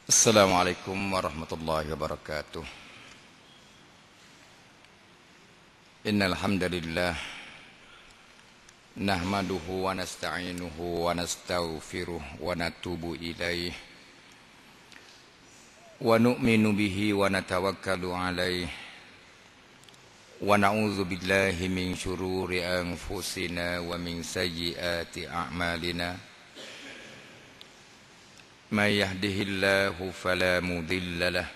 Assalamualaikum warahmatullahi wabarakatuh. Innal hamdalillah nahmaduhu wa nasta'inuhu wa nastaghfiruh wa natubu ilaih wa nu'minu bihi wa natawakkalu alaih wa na'udzu billahi min syururi anfusina wa min sayyiati a'malina. من يهده الله فلا مضل له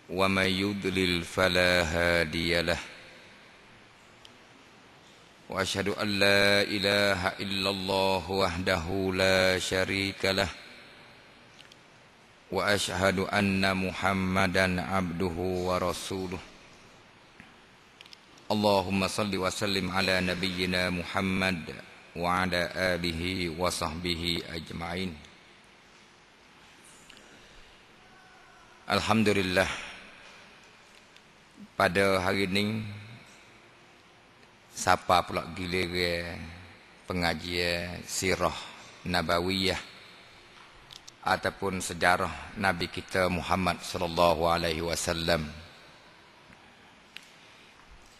ومن يضلل فلا هادي له وأشهد أن لا إله إلا الله وحده لا شريك له وأشهد أن محمدا عبده ورسوله اللهم صل وسلم على نبينا محمد wa ala alihi wa sahbihi ajma'in. Alhamdulillah, pada hari ini siapa pula giliran pengajian sirah nabawiyah ataupun sejarah Nabi kita Muhammad sallallahu alaihi wasallam.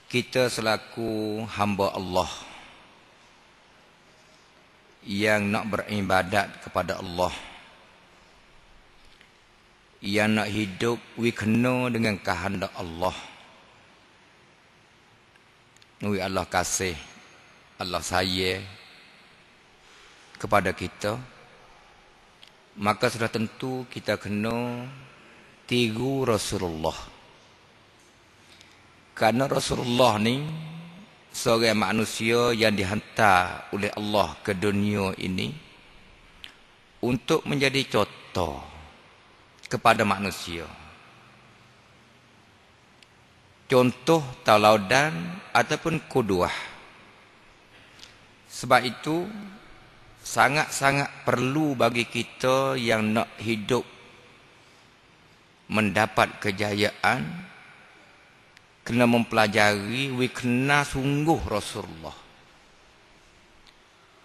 Kita selaku hamba Allah yang nak beribadat kepada Allah, yang nak hidup kena dengan kehendak Allah. Nui Allah kasih, Allah sayang kepada kita, maka sudah tentu kita kena tiru Rasulullah. Karena Rasulullah ni seorang manusia yang dihantar oleh Allah ke dunia ini untuk menjadi contoh kepada manusia. Contoh tauladan ataupun qudwah. Sebab itu sangat-sangat perlu bagi kita yang nak hidup mendapat kejayaan, kena mempelajari, kena sungguh Rasulullah.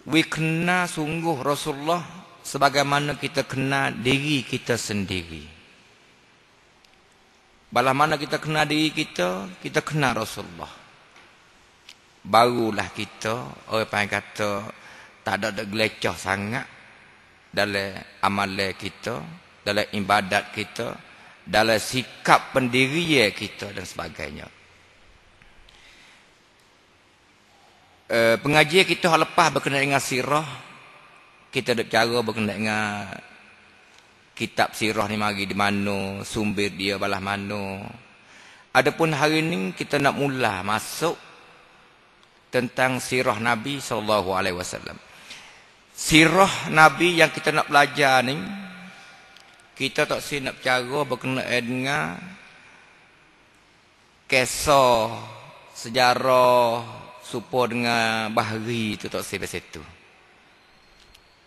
Kena sungguh Rasulullah sebagaimana kita kenal diri kita sendiri. Balah mana kita kenal diri kita kenal Rasulullah. Barulah kita, orang kata, tak ada gelecah sangat dalam amalan kita, dalam ibadat kita, dalam sikap pendirian kita dan sebagainya. Pengajian kita lepas berkenaan dengan sirah, kita ada cara berkenaan dengan kitab sirah ni mari di mana, sumber dia balah mana. Adapun hari ni kita nak mula masuk tentang sirah Nabi SAW. Sirah Nabi yang kita nak belajar ni, kita tak si nak bercara berkenaan dengan kisah sejarah supaya dengan bahari tu, tak si pasal tu.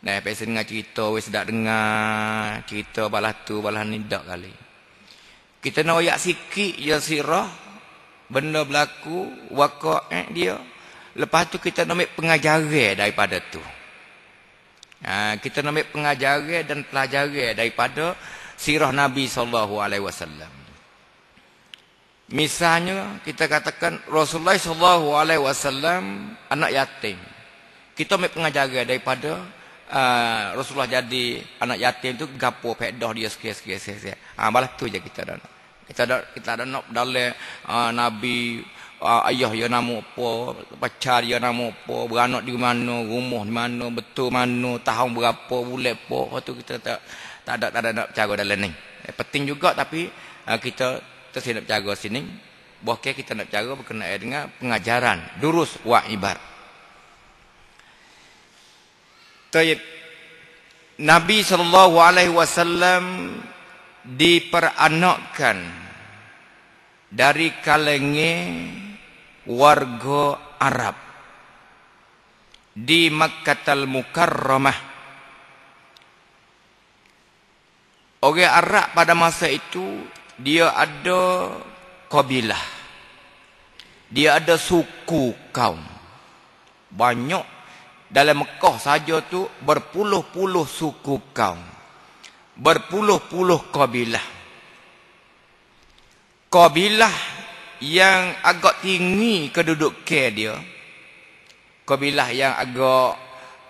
Nah, pasal dengan cerita wis dak dengar cerita balah tu balah ni dak kali. Kita nak royak sikit je sirah benda berlaku waqai' dia. Lepas tu kita nak ambil pengajaran daripada tu. Kita nak ambil pengajaran dan pelajaran daripada sirah Nabi SAW. Misalnya kita katakan Rasulullah SAW anak yatim. Kita ambil pengajaran daripada Rasulullah jadi anak yatim tu, gapo faedah dia sekian. Balas tu je kita ada. Kita ada nak dalam Nabi, ayah dia nama apa, pacar dia nama apa, beranak di mana, rumah di mana, betul mana, tahun berapa, bulan apa. Tu kita tak ada nak bercara dalam ni. Penting juga, tapi kita terus nak bercara sini. Bahkan kita nak bercara berkenaan dengan pengajaran durus wa ibar. Tayyib. Nabi SAW diperanakkan dari kalangan warga Arab di Makkatul Mukarramah. Orang Arab pada masa itu dia ada kabilah, dia ada suku kaum banyak. Dalam Mekah saja tu berpuluh-puluh suku kaum. berpuluh-puluh kabilah. Kabilah yang agak tinggi kedudukan dia, kabilah yang agak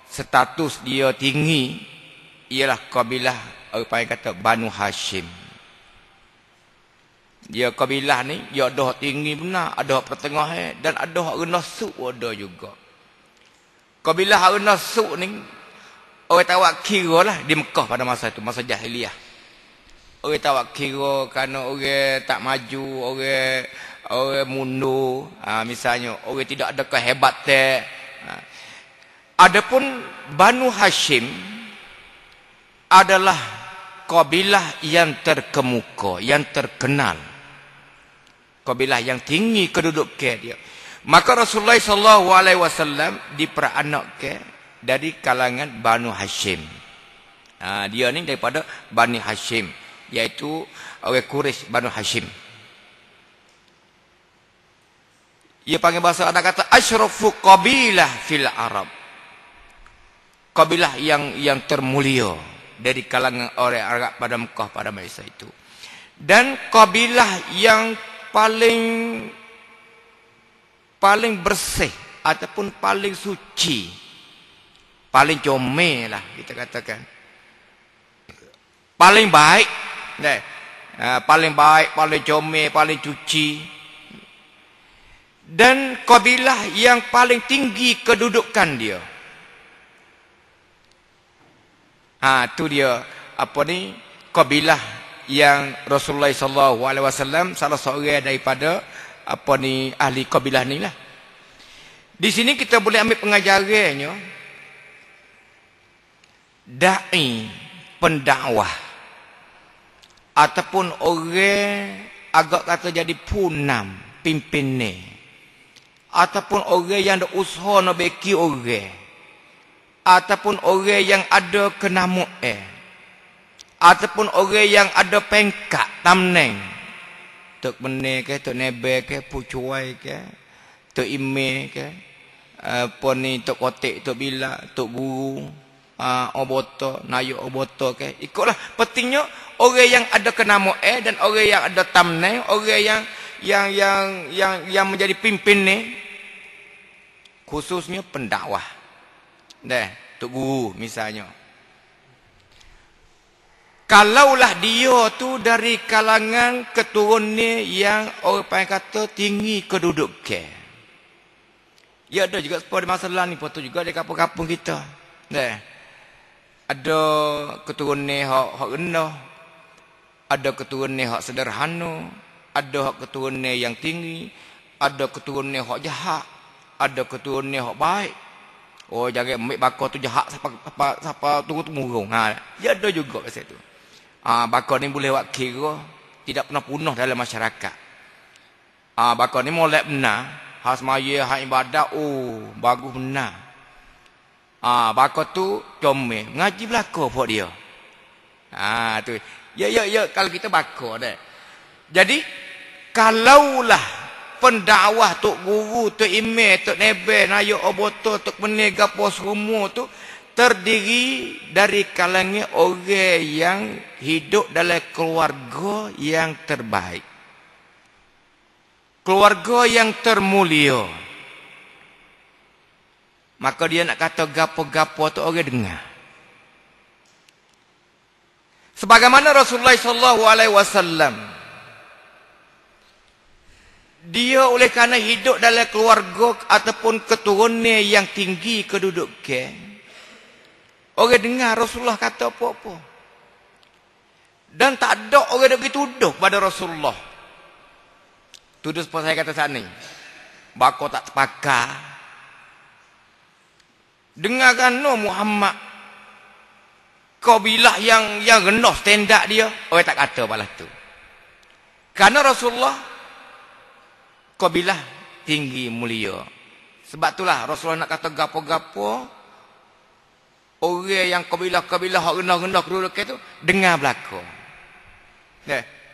status dia tinggi, ialah kabilah apa yang kata Banu Hashim. Dia kabilah ni, dia ada tinggi benar, ada pertengahan, dan ada rendah suk ada juga. Kabilah rendah suk ni, orang tawak kira lah di Mekah pada masa itu, masa jahiliyah. Orang tawak kira kerana orang tak maju, orang mundur, misalnya orang tidak ada kehebatan. Adapun Banu Hashim adalah kabilah yang terkemuka, yang terkenal, kabilah yang tinggi kedudukan dia. Maka Rasulullah SAW diperanakkan dari kalangan Banu Hashim. Dia ni daripada Bani Hashim, iaitu orang Quraisy Banu Hashim. Ia panggil bahasa Arab kata asyrafu qabilah fil Arab. Kabilah yang termulia dari kalangan orang Arab pada Mekah pada masa itu. Dan kabilah yang paling bersih ataupun paling suci, paling comel lah kita katakan, paling baik, paling baik, paling comel, paling suci, dan kabilah yang paling tinggi kedudukan dia. Itu dia apa ni, kabilah yang Rasulullah SAW salah seorang daripada apa ni ahli kabilah ni lah. Di sini kita boleh ambil pengajarannya, dai, pendakwah, ataupun orang agak kata jadi punam, pimpinnya, ataupun orang yang ada usaha nak beki orang, ataupun orang yang ada kenamuan, ataupun orang yang ada pengkat, tamneng, tok benih ke, tok nebe ke, pucuai ke, tok ime ke, apa ni, tok kotek, tok bila, tok guru, oboto, nayo oboto ke. Ikutlah pentingnya orang yang ada kenamuan dan orang yang ada tamneng, orang yang menjadi pimpin ni, khususnya pendakwah. Tok guru misalnya. Kalaulah dia tu dari kalangan keturunannya yang orang kata tinggi kedudukan. Ya ada juga seperti masalah ni, betul juga di kampung-kampung kita. Ada keturunan hak rendah, ada keturunan hak sederhana, ada hak keturunan yang tinggi, ada keturunan hak jahat, ada keturunan hak baik. Oh, jangan ambil bakar tu jahat siapa turun-temurun. Dia ada juga pasal tu. Bakar ni boleh buat kira tidak pernah punah dalam masyarakat. Bakar ni molek benar, hak semaya, hak ibadat, bagus benar. Bakar tu comel, ngaji belaka buat dia. Tu. Ya kalau kita bakar dah. Jadi kalaulah pendakwah, tok guru, tok imam, tok nebe, nayo oboto, tok benih gapo semua tu terdiri dari kalangan orang yang hidup dalam keluarga yang terbaik, keluarga yang termulia. Maka dia nak kata gapo-gapo tu orang dengar. Sebagaimana Rasulullah SAW, dia oleh kerana hidup dalam keluarga ataupun keturunan yang tinggi kedudukan, orang dengar Rasulullah kata apa-apa. Dan tak ada orang yang tuduh pada Rasulullah. Tuduh seperti saya kata saat ni, bakal tak terpakar. Dengarkan Muhammad, kabilah yang rendah standard dia, orang tak kata balas tu. Kerana Rasulullah kabilah tinggi mulia. Sebab itulah Rasulullah nak kata gapo-gapo, orang yang kabilah-kabilah hak rendah-rendah kedudukan tu dengar belaka.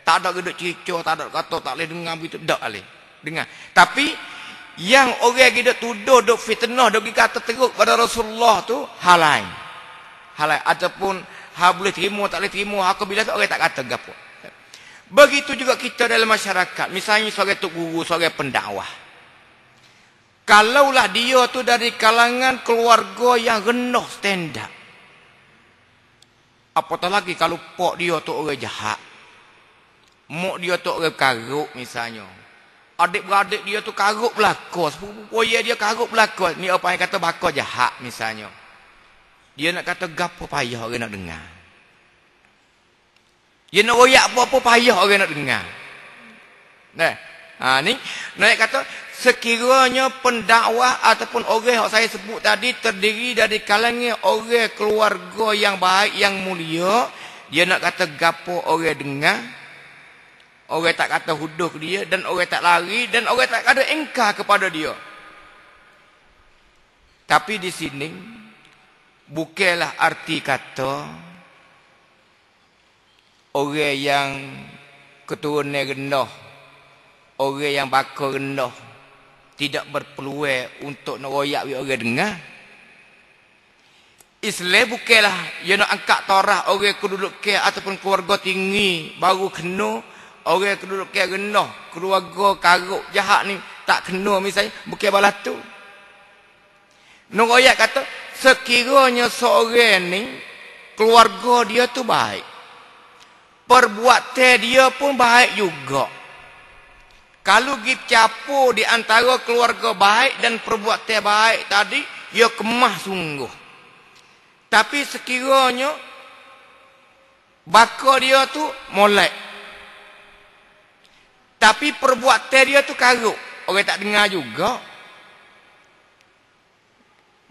Tak ada geduk cicur, tak ada kata tak boleh dengar begitu, tak boleh dengar. Tapi yang orang geduk tuduh, duk fitnah, duk kata teruk pada Rasulullah tu hal lain. Hal lain ataupun Ha boleh terima, tak boleh terima. Ha bila tu orang tak kata gapo. Begitu juga kita dalam masyarakat. Misalnya sebagai tok guru, sebagai pendakwah. Kalaulah dia tu dari kalangan keluarga yang rendah standar. Apatah lagi kalau pok dia tu orang jahat. Mak dia tu orang karuk misalnya. Adik-beradik dia tu karuk belaka. Sepupu dia karuk belaka. Ni apa yang kata bakal jahat misalnya. Dia nak kata gapo payah orang nak dengar. Dia nak royak apa-apa payah orang nak dengar. Nah, ni nak kata sekiranya pendakwah ataupun orang yang saya sebut tadi terdiri dari kalangan orang keluarga yang baik, yang mulia, dia nak kata gapo orang dengar, orang tak kata huduh dia, dan orang tak lari, dan orang tak ada engkar kepada dia. Tapi di sini bukanlah arti kata orang yang keturunan rendah, orang yang bakal rendah tidak berpeluang untuk nak royak orang dengar. Islam bukanlah dia nak angkat taraf orang kedudukan ataupun keluarga tinggi baru kena, orang kedudukan rendah, keluarga karuk jahat ni tak kena misalnya, bukan balas tu. Nak royak kata sekiranya seorang ni keluarga dia tu baik, perbuatan dia pun baik juga. Kalau kita campur di antara keluarga baik dan perbuatan baik tadi, ia kemah sungguh. Tapi sekiranya bakal dia tu molek, tapi perbuatan dia tu karuk, orang tak dengar juga.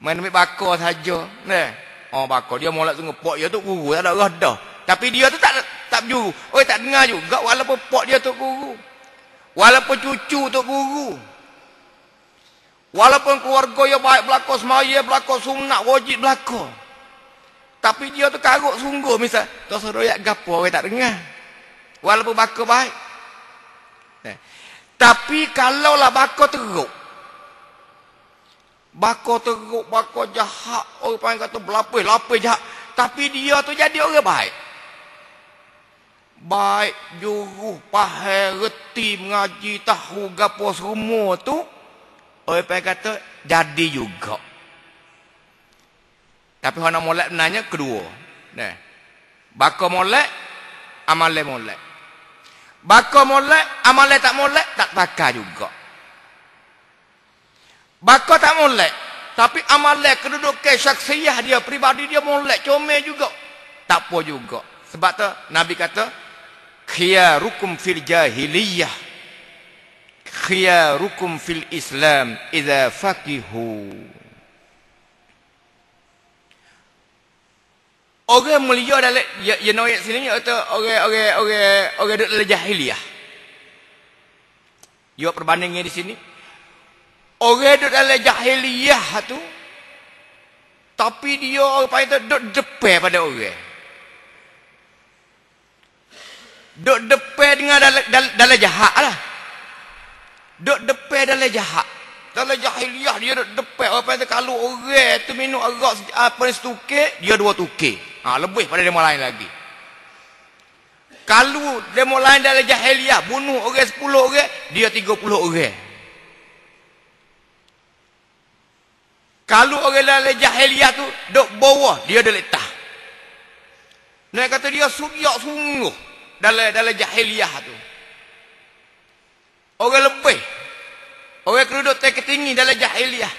Main ambil bakal saja. Oh bakal dia molek sungguh, pok dia tu guru, tak ada radah. Tapi dia tu tak berjuru. Orang tak dengar juga walaupun pok dia tu guru. Walaupun cucu tu guru. Walaupun keluarga yang baik belakang semaya, belakang sunat, wajib belakang. Tapi dia tu karuk sungguh misal. Tak seroyak gapo orang tak dengar. Walaupun bakal baik. Tapi kalaulah bakal teruk. Bakal teruk, bakal jahat. Orang panggil kata berlapis jahat. Tapi dia tu jadi orang baik. Baik, juru, faham, reti, mengaji, tahu, gapo semua tu, orang kata, jadi juga. Tapi orang nak molek benarnya kedua. Bakal molek, amalnya molek. Bakal molek, amalnya tak molek, tak bakal juga. Bakal tak molek, tapi amalnya kedudukan syakhsiyah dia, pribadi dia molek, comel juga. Tak apa juga. Sebab tu, Nabi kata, khiyarukum fil jahiliyah khiyarukum fil Islam idza faqihu. Orang mulia dalam ya noyak sini atau orang dalam jahiliyah. Yo perbandingnya di sini. Orang dalam jahiliyah tu tapi dia apa itu duk depan pada orang. Duk depan dengan dalam jahat lah. Duk depan dalam jahat. Dalam jahiliyah dia duk depan. Apa itu kalau orang tu minum arak apa ni setukik, dia 2 tukik. Lebih pada demo lain lagi. Kalau demo lain dalam jahiliyah bunuh orang 10 orang, dia 30 orang. Kalau orang dalam jahiliyah tu duk bawah, dia ada letah. Nak kata dia suriak sungguh. Dalam jahiliyah tu. Orang lebih. Orang keruduk tertinggi dalam jahiliyah.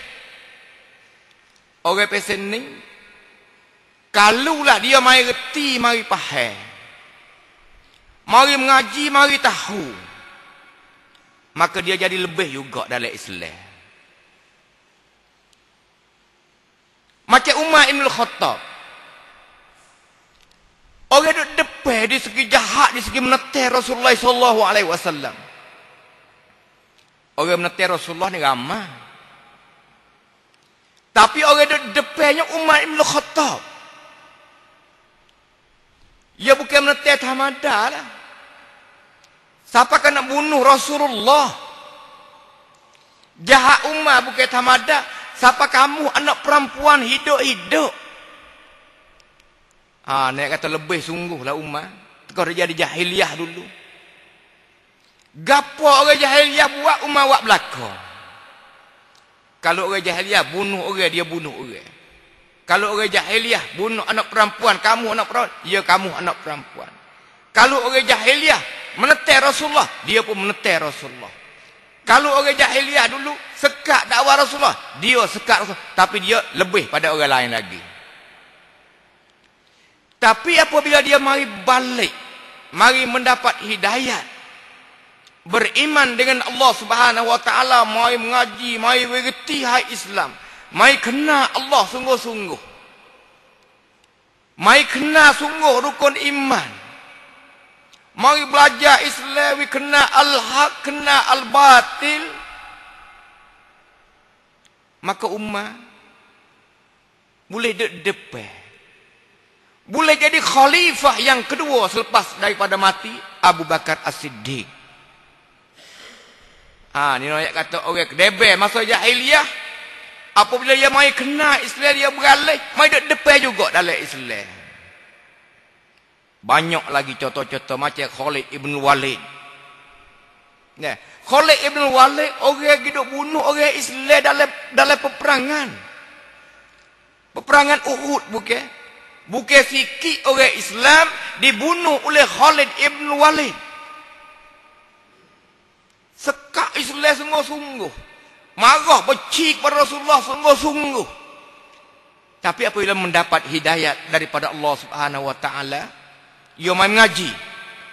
Orang pesen ni. Kalulah dia mari reti, mari faham. Mari mengaji, mari tahu. Maka dia jadi lebih juga dalam Islam. Macam Umar Ibn Khattab. Orang duduk depan di segi jahat, di segi menetir Rasulullah SAW. Orang menetir Rasulullah ni ramai. Tapi orang duduk depannya Umar Ibn Khattab. Dia bukan menetir tamada lah. Siapa kan nak bunuh Rasulullah? Jahat Umar bukan tamada. Siapa kamu anak perempuan hidup-hidup? Nak kata lebih sungguh lah umat. Kau jadi jahiliyah dulu. Gapo orang jahiliyah buat umat buat belakang. Kalau orang jahiliyah bunuh orang, dia bunuh orang. Kalau orang jahiliyah bunuh anak perempuan, kamu anak perempuan, ya kamu anak perempuan. Kalau orang jahiliyah meneter Rasulullah, dia pun meneter Rasulullah. Kalau orang jahiliyah dulu sekat dakwah Rasulullah, dia sekat Rasulullah, tapi dia lebih pada orang lain lagi. Tapi apabila dia mari balik, mari mendapat hidayat, beriman dengan Allah Subhanahu wa taala, mari mengaji, mari mengerti hai Islam, mari kenal Allah sungguh-sungguh, mari kenal sungguh rukun iman, mari belajar Islam, kenal al-haq, kenal al-batil, maka umat boleh depan, boleh jadi khalifah yang kedua selepas daripada mati Abu Bakar As-Siddiq. Ni ayat kata orang kedebe masa jahiliyah, apabila dia mai kenal Islam, dia beralih mai depan juga dalam Islam. Banyak lagi contoh-contoh macam Khalid ibn Walid. Khalid ibn Walid orang hidup bunuh orang Islam dalam peperangan. Peperangan Uhud bukan? Bukan sikit orang Islam dibunuh oleh Khalid ibn Walid. Sekak Islam sungguh-sungguh. Marah benci kepada Rasulullah sungguh-sungguh. Tapi apabila mendapat hidayat daripada Allah Subhanahu wa taala, ia mai mengaji,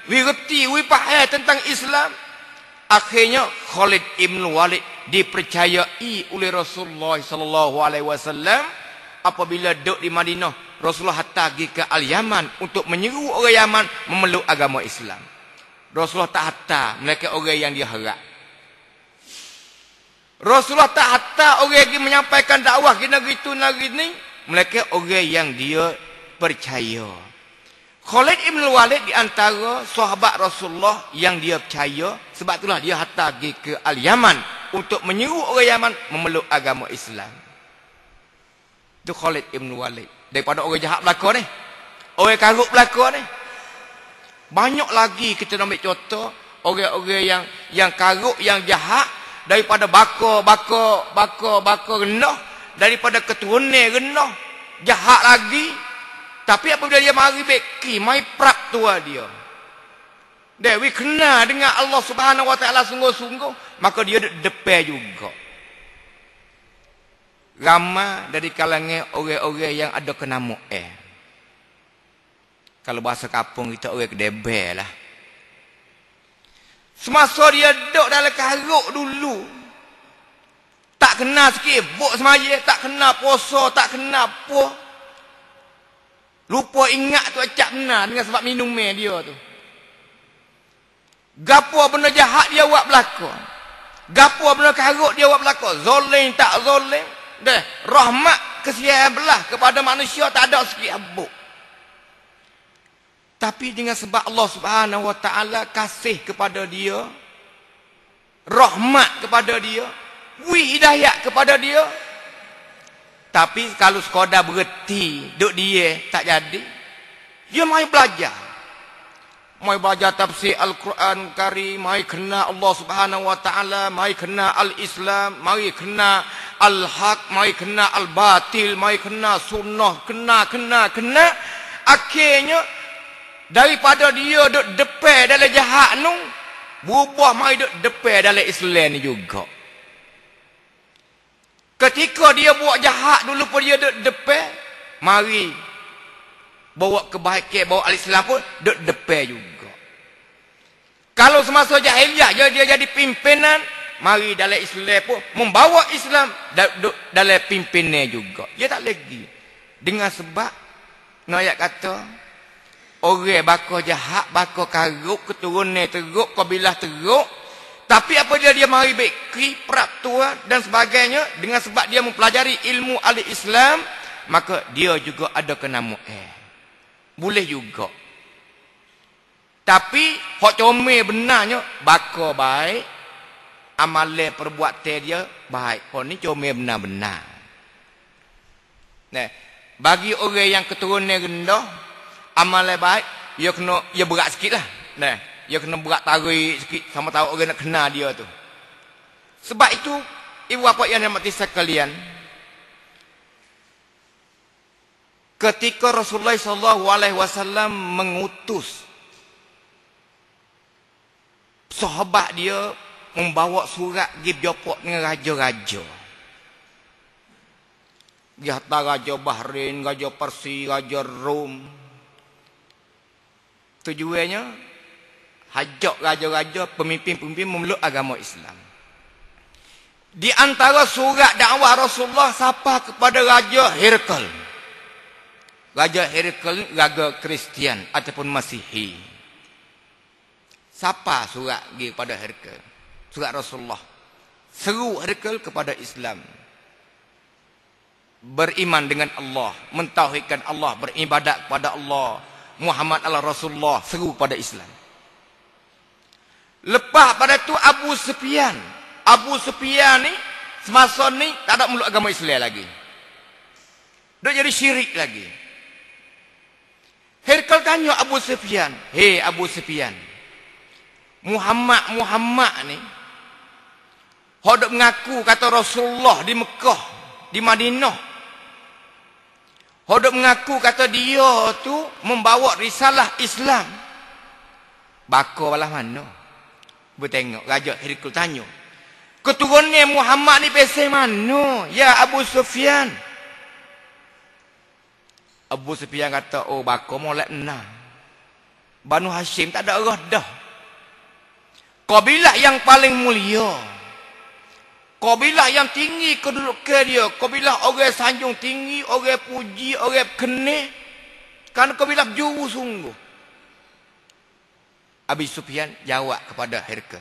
wirti, faham tentang Islam, akhirnya Khalid ibn Walid dipercayai oleh Rasulullah sallallahu alaihi wasallam. Apabila duduk di Madinah, Rasulullah hantar pergi ke Al-Yaman untuk menyeru orang Yaman memeluk agama Islam. Rasulullah tak hantar mereka orang yang dia harap. Rasulullah tak hantar orang yang menyampaikan dakwah ke negeri itu, negeri ini. Mereka orang yang dia percaya. Khalid ibn Walid di antara sahabat Rasulullah yang dia percaya. Sebab itulah dia hantar pergi ke Al-Yaman untuk menyeru orang Yaman memeluk agama Islam. Itu Khalid ibn Walid. Daripada orang jahat belakang ni, orang karuk belakang ni. Banyak lagi kita nak ambil contoh orang-orang yang karuk, yang jahat, daripada baka rendah, daripada keturunan rendah, jahat lagi. Tapi apabila dia mari beki, mai prap tua dia. Dewi kenal dengan Allah Subhanahu wa taala sungguh-sungguh, maka dia depan juga. Ramai dari kalangan orang-orang yang ada kenamo kalau bahasa kampung kita orang kedebe lah. Semasa dia duduk dalam karuk dulu, tak kenal sikit buk semaya, tak kenal puasa, tak kenal apa. Lupa ingat tu acap kenal dengan sebab minumnya dia tu. Gapo benda jahat dia buat belakang, gapo benda karuk dia buat belakang, zolim tak zolim, rahmat kesian belah kepada manusia tak ada sikit habuk. Tapi dengan sebab Allah Subhanahu wa taala kasih kepada dia, rahmat kepada dia, hidayat kepada dia. Tapi kalau sekadar berhenti duk dia tak jadi, dia mai belajar. Mai belajar tafsir Al-Quran Karim, mai kena Allah Subhanahu wa taala, mai kena Al-Islam, mai kena Al-Haq, mai kena Al-Batil, mai kena sunnah, kena. Akhirnya daripada dia duk depan dalam jahat nu, berubah mai duk depan dalam Islam ni juga. Ketika dia buat jahat dulu pun dia duk depan, mari bawa kebaikan, bawa al-Islam pun duk depan juga. Kalau semasa jahiliyah dia jadi pimpinan, mari dalam Islam pun membawa Islam dalam pimpinannya juga. Dia tak lagi. Dengan sebab ayat kata orang bakal jahat, bakal karuk, keturunan teruk, kabilah teruk. Tapi apabila dia mari bekri, peraturan dan sebagainya, dengan sebab dia mempelajari ilmu al-Islam, maka dia juga ada kenamo boleh juga. Tapi hak comel benarnya bakal baik, amalan perbuatan dia baik. Hak ni comel benar-benar. Nah, bagi orang yang keturunan rendah, amal baik, ia berat sikit lah. Nah, ia kena berat tarik sikit sama tahu orang nak kena dia tu. Sebab itu, ibu bapa yang dirahmati sekalian, ketika Rasulullah SAW mengutus sahabat dia membawa surat pergi berjumpa dengan raja-raja. Dia hantar raja Bahrain, raja Persia, raja Rom. Tujuannya hajak raja-raja, pemimpin-pemimpin memeluk agama Islam. Di antara surat dakwah Rasulullah sapa kepada Raja Herakl. Raja Herakl raja Kristian ataupun Masihi. Sapa surat pergi kepada Herakl? Surat Rasulullah. Seru Herakl kepada Islam. Beriman dengan Allah, mentauhidkan Allah, beribadat kepada Allah. Muhammad adalah Rasulullah, seru kepada Islam. Lepas pada tu Abu Sufyan. Abu Sufyan ni semasa ni tak ada meluk agama Islam lagi. Dia jadi syirik lagi. Herakl tanya Abu Sufyan, "Hei Abu Sufyan, Muhammad ni hendak mengaku kata Rasulullah di Mekah, di Madinah. Hendak mengaku kata dia tu membawa risalah Islam. Baka balah mana?" Bertengok Raja Herakl tanya, "Keturunnya Muhammad ni pesai mana? Ya Abu Sufyan." Abu Sufyan kata, "Oh baka molek enam. Banu Hashim tak ada arah dah. Kabilah yang paling mulia. Kabilah yang tinggi kedudukan dia. Kabilah orang sanjung tinggi, orang puji, orang keneh. Kerana kabilah juru sungguh." Abu Sufyan jawab kepada Herakl.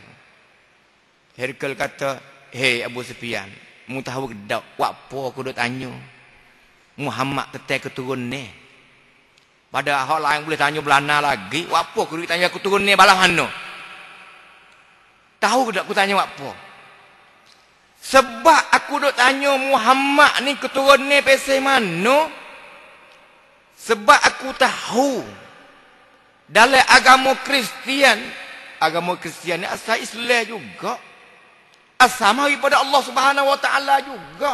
Herakl kata, "Hei Abu Sufyan, mu tahu ke tak apa aku duk tanya? Muhammad tetap keturun ni. Pada hal lain boleh tanya belana lagi. Apa aku duk tanya keturun ni balah mana? Tahu ke tak aku tanya apa? Sebab aku duk tanya Muhammad ni keturun ni pesai mana? Sebab aku tahu dalam agama Kristian ni asal Islam juga. Asal daripada Allah Subhanahu Wa Taala juga."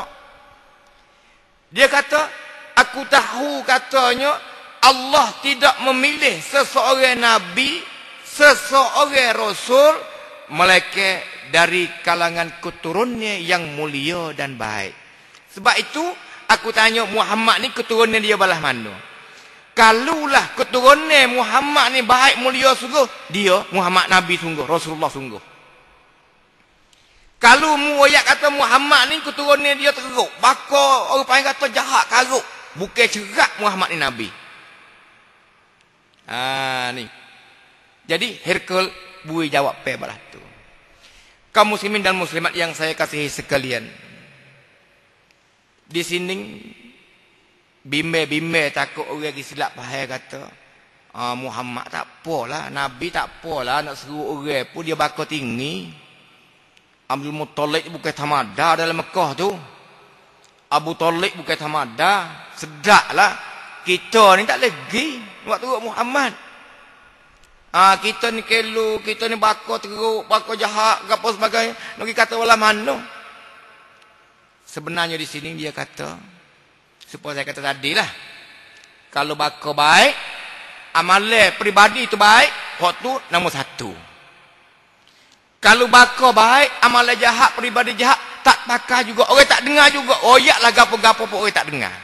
Dia kata, "Aku tahu katanya Allah tidak memilih seseorang nabi, seseorang rasul, melainkan dari kalangan keturunannya yang mulia dan baik. Sebab itu aku tanya Muhammad ni keturunan dia balah mana? Kalulah keturunan Muhammad ni baik mulia sungguh, dia Muhammad nabi sungguh, Rasulullah sungguh. Kalau mu ayat kata Muhammad ni keturunan dia teruk, baka orang panggil kata jahat karuk, bukan cerak Muhammad ni nabi." Ni. Jadi Herakl bui jawab pe balah tu. Kaum muslimin dan muslimat yang saya kasihi sekalian. Di sini bimbe takut orang silap faham kata, Muhammad tak apalah, nabi tak apalah, nak seru orang pun dia baka tinggi. Abdul Muttalib bukan tamada dalam Mekah tu. Abu Talib bukan tamada. Sedaklah. Kita ni tak lagi buat teruk Muhammad. Kita ni kelu, kita ni baka teruk, baka jahat, apa sebagainya. Nak kata wala mana. Sebenarnya di sini dia kata, supaya saya kata tadilah, kalau baka baik, amalan peribadi itu baik, hak tu nombor satu. Kalau baka baik, amalan jahat, peribadi jahat, tak pakai juga. Orang tak dengar juga. Oyaklah gapo-gapo pun orang tak dengar.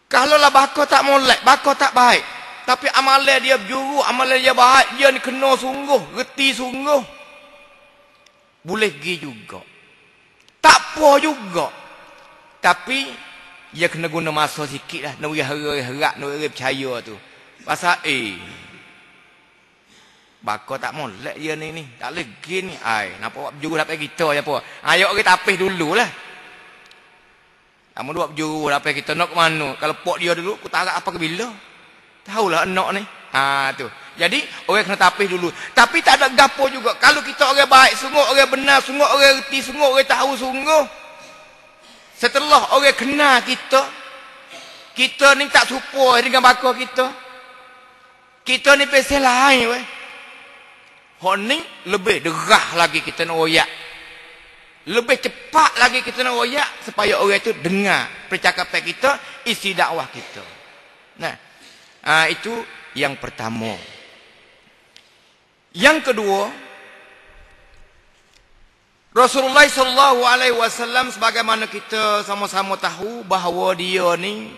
Kalau lah baka tak molek, baka tak baik. Tapi amalan dia berjuru, amalan dia baik, dia ni kena sungguh, reti sungguh. Boleh pergi juga. Tak apa juga. Tapi, dia kena guna masa sikit lah. Nak harap, nak percaya tu. Pasal baka tak molek dia ni. Tak lagi ni. Nampak buat berjuru dapat kita je apa. Ayok kita tapis dululah. Kamu buat berjuru dapat kita nak ke mana. Kalau pok dia dulu, aku tarak apa ke bila. Tahulah anak ni. Tu. Jadi, orang kena tapis dulu. Tapi tak ada gapo juga. Kalau kita orang baik sungguh, orang benar sungguh, orang reti sungguh, orang tahu sungguh. Setelah orang kenal kita, Kita ni tak serupa dengan bakal kita. Kita ni pasal lain weh. Hak ni lebih derah lagi kita nak royak. Lebih cepat lagi kita nak royak supaya orang itu dengar percakapan kita, isi dakwah kita. Nah, itu yang pertama. Yang kedua, Rasulullah SAW sebagaimana kita sama-sama tahu bahawa dia ni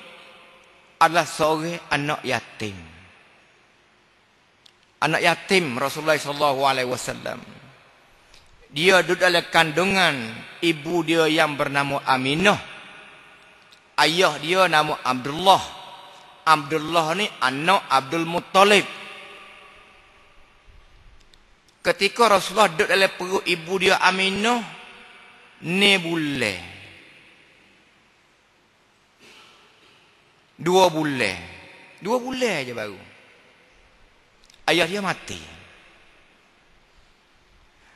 adalah seorang anak yatim. Anak yatim Rasulullah SAW. Dia duduk dalam kandungan ibu dia yang bernama Aminah. Ayah dia nama Abdullah. Abdullah ni anak Abdul Muttalib. Ketika Rasulullah duduk dalam perut ibu dia Aminah, ni bulan. 2 bulan. 2 bulan je baru. Ayah dia mati.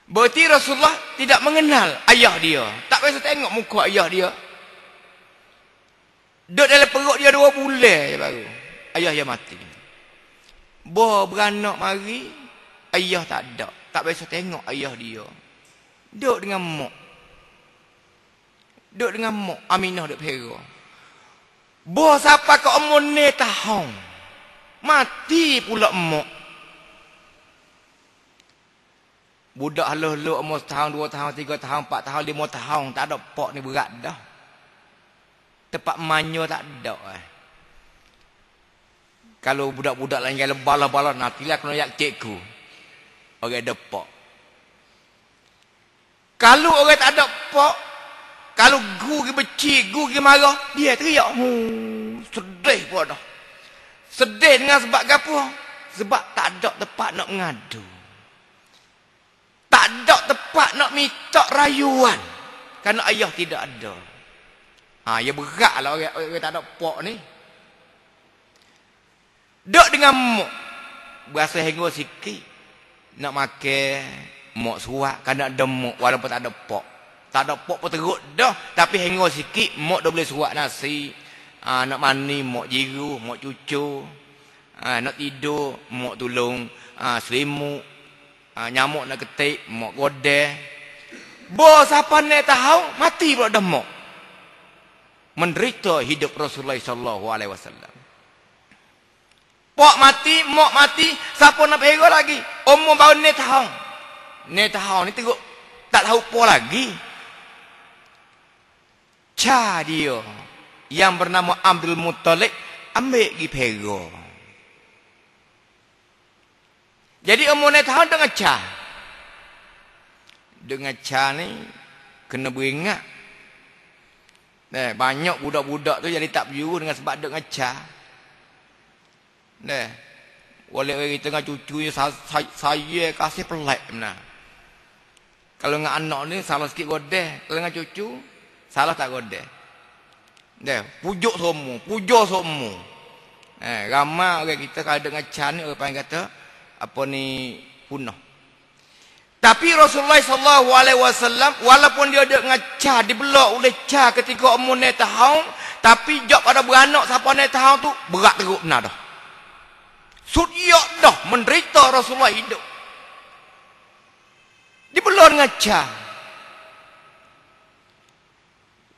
Berarti Rasulullah tidak mengenal ayah dia. Tak biasa tengok muka ayah dia. Duduk dalam perut dia 2 bulan je baru. Ayah dia mati. Beranak mari, ayah tak ada. Tak biasa tengok ayah dia. Duduk dengan mak. Duduk dengan mak. Aminah duduk Perak. Siapa ke umur ni tahun. Mati pula mak. Budak halus-halus umur 1 tahun, 2 tahun, 3 tahun, 4 tahun, 5 tahun. Tak ada pak ni berat dah. Tempat manyo tak ada. Kalau budak-budak lain yang lebala-bala, nantilah kena yak cikgu. Orang ada pak. Kalau orang tak ada pak, kalau guru pergi benci, guru pergi marah, dia teriak. Sedih pun dah. Sedih dengan sebab apa? Sebab tak ada tempat nak mengadu. Tak ada tempat nak minta rayuan. Kerana ayah tidak ada. Ya beratlah orang tak ada pak ni. Duduk dengan mak. Berasa hengok sikit. Nak makan mak suak. Kerana ada mak walaupun tak ada pak. Tak ada pak pun teruk dah. Tapi hengok sikit mak dah boleh suak nasi. Nak mandi mak jiru, mak cucu. Nak tidur mak tolong selimut. Nyamuk nak ketik mak godeh. Siapa nak tahu mati pula dah mak. Menderita hidup Rasulullah SAW. Pak mati, mak mati, siapa nak pergi lagi? Umur baru ni tahun. Ni tahun ni teruk. Tak tahu apa lagi. Dia yang bernama Abdul Muttalib ambil pergi Perak. Jadi umur ni tahun dengan Cha. Dengan Cha ni kena beringat. Banyak budak-budak tu jadi tak biru dengan sebab dengan Cha. Oleh orang kita dengan cucu saya kasih pelik benar. Kalau dengan anak ni salah sikit godeh. Kalau dengan cucu salah tak godeh. Pujuk semua, puja semua. Ramai orang kita kalau dengan Cha ni orang panggil kata apa ni punah. Tapi Rasulullah SAW walaupun dia ada dengan Cha, dibelak oleh Cha ketika umur 9 tahun, tapi jok pada beranak siapa 9 tahun tu berat teruk benar dah. Sudiak dah menderita Rasulullah hidup. Dibelak dengan Cha.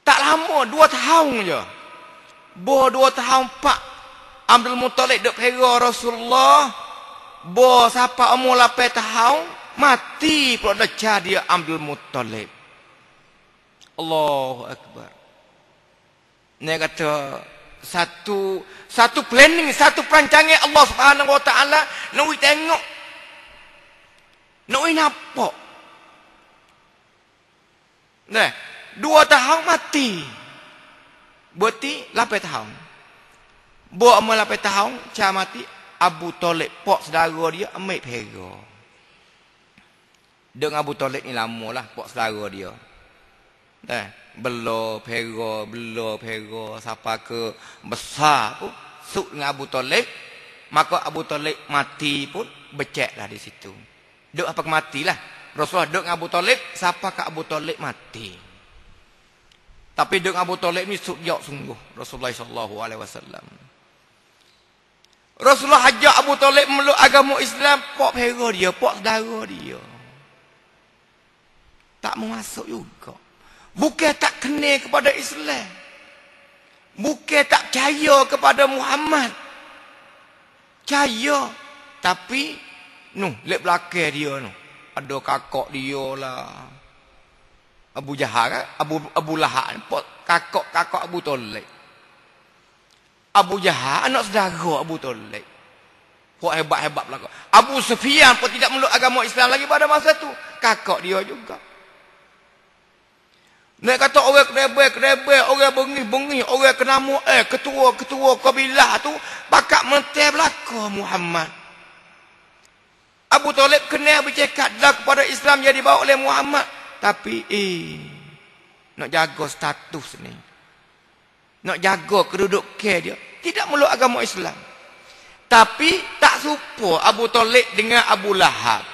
Tak lama 2 tahun je. 2 tahun 4 Abdul Muttalib duk Perak Rasulullah. Siapa umur 8 tahun mati pula dah Cha dia Abdul Muttalib. Allahu Akbar. Ni kata satu planning, satu perancangan Allah Subhanahu Wa Taala nak tengok, nak nampak. 2 tahun mati. Berarti 8 tahun. Umur 8 tahun Cha mati. Abu Talib, pak saudara dia ambil Perak. Dengan Abu Talib ni lama lah pak saudara dia. Bela Perak, siapa ke besar pun suk dengan Abu Talib. Maka Abu Talib mati pun becek lah di situ. Duk apa matilah. Rasulullah duk dengan Abu Talib, siapa ke Abu Talib mati. Tapi dengan Abu Talib ni sujud sungguh Rasulullah SAW. Rasulullah ajak Abu Talib meluk agama Islam, pok pera dia, pok saudara dia. Tak mau masuk juga. Bukan tak kenal kepada Islam. Bukan tak percaya kepada Muhammad. Percaya. Tapi, lep belakang dia ada kakak dia lah. Abu Jahal kan? Abu Lahab kakak Abu Talib. Abu Jahal anak saudara Abu Talib. Kok hebat-hebat belaka. Abu Sufyan pun tidak meluk agama Islam lagi pada masa tu. Kakak dia juga. Nak kata orang kerebel, orang bengih-bengih, orang kenama ketua kabilah tu pakat mentai belaka Muhammad. Abu Talib kena bercakap dah kepada Islam yang dibawa oleh Muhammad. Tapi nak jaga status ni. Nak jaga kedudukan dia. Tidak meluk agama Islam. Tapi tak serupa Abu Talib dengan Abu Lahab.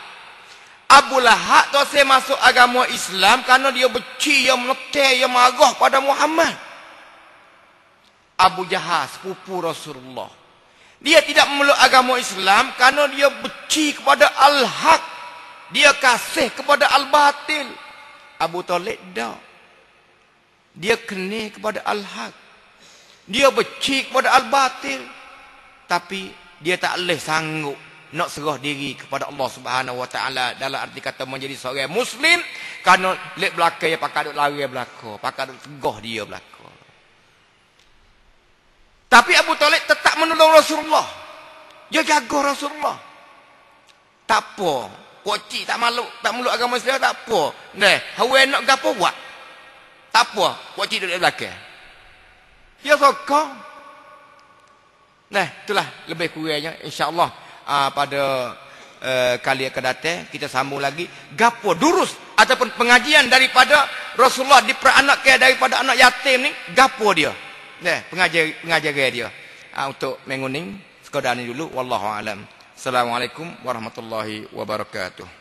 Abu Lahab tu saya masuk agama Islam kerana dia benci, dia menekan, dia marah pada Muhammad. Abu Jahal sepupu Rasulullah. Dia tidak memeluk agama Islam kerana dia benci kepada Al-Haq. Dia kasih kepada Al-Batil. Abu Talib dah. Dia kena kepada Al-Haq. Dia benci kepada Al-Batil. Tapi dia tak boleh sanggup nak serah diri kepada Allah Subhanahu Wa Taala dalam arti kata menjadi seorang Muslim kerana lek belakang dia pakai duk lari belakang, pakai duk tegah dia belakang. Tapi Abu Talib tetap menolong Rasulullah. Dia jaga Rasulullah. Tak apa. Pocik tak meluk agama Islam tak apa. Hawa nak gapo buat? Tak apa. Pocik duduk di belakang. Dia sokong. Itulah lebih kurangnya insya-Allah pada kali akan datang kita sambung lagi gapo durus ataupun pengajian daripada Rasulullah diperanakkan daripada anak yatim ni, gapo dia. Pengajar dia. Untuk menguning sekadar ni dulu wallahu alam. Assalamualaikum warahmatullahi wabarakatuh.